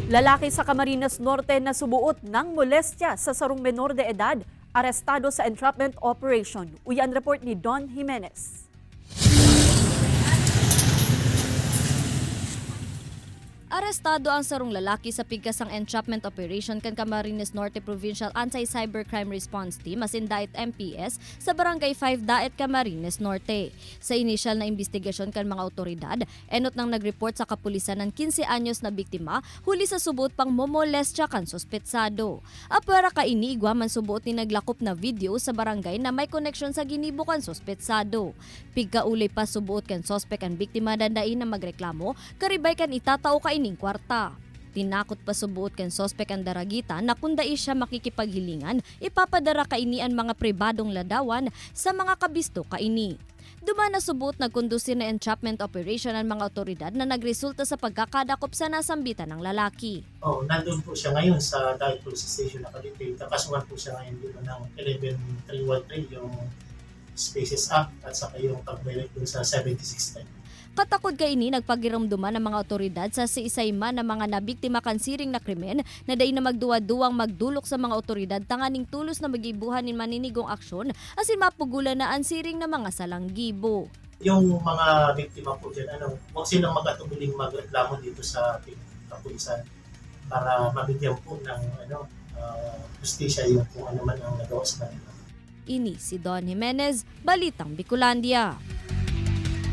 Lalaki sa Camarines Norte na subuot ng molestya sa sarong menor de edad, arestado sa entrapment operation. Uyan report ni Don Jimenez. Arestado ang sarong lalaki sa pigkasang entrapment operation kan Camarines Norte Provincial Anti-Cybercrime Response Team asin Daet MPS sa Barangay 5 Daet, Camarines Norte. Sa initial na investigasyon kan mga otoridad, enot nang nag-report sa kapulisan ng 15 anyos na biktima huli sa subuot pang momolestya kan sospetsado. Apwera kaini igwa man subuot ni naglakop na video sa barangay na may koneksyon sa ginibo kan sospetsado. Pigkaulay pa subuot kan sospek ang biktima dandain na magreklamo karibay kan itatao ka ining kwarta. Tinakot pa subuot kan sospek ang daragita na kung dai siya makikipaghilingan, ipapadara kainian mga pribadong ladawan sa mga kabisto kaini. Duman na subuot nagkondusir na entrapment operation ang mga otoridad na nagresulta sa pagkakadakop sa nasambitan ng lalaki. Nandun po siya ngayon sa Daet Police Station nakadetail. Kakasuhan po siya ngayon dito ng 11313 yung Spaces Act at saka yung pag-violate dun sa 7610. Katakod kaini nagpagiramduman ng mga otoridad sa siisayma ng mga nabiktima kan siring na krimen na day na magduwa-duwang magdulok sa mga otoridad tanganing tulos na magibuhan in maninigong aksyon asin mapugulan na ang siring na mga salanggibo. Yung mga biktima po dyan, huwag silang magkatubiling magreklamo dito sa ating kapulisan para mabigyan po ng justisya yung kung ano man ang nagawa sa kanila. Ini si Don Jimenez, Balitang Bicolandia.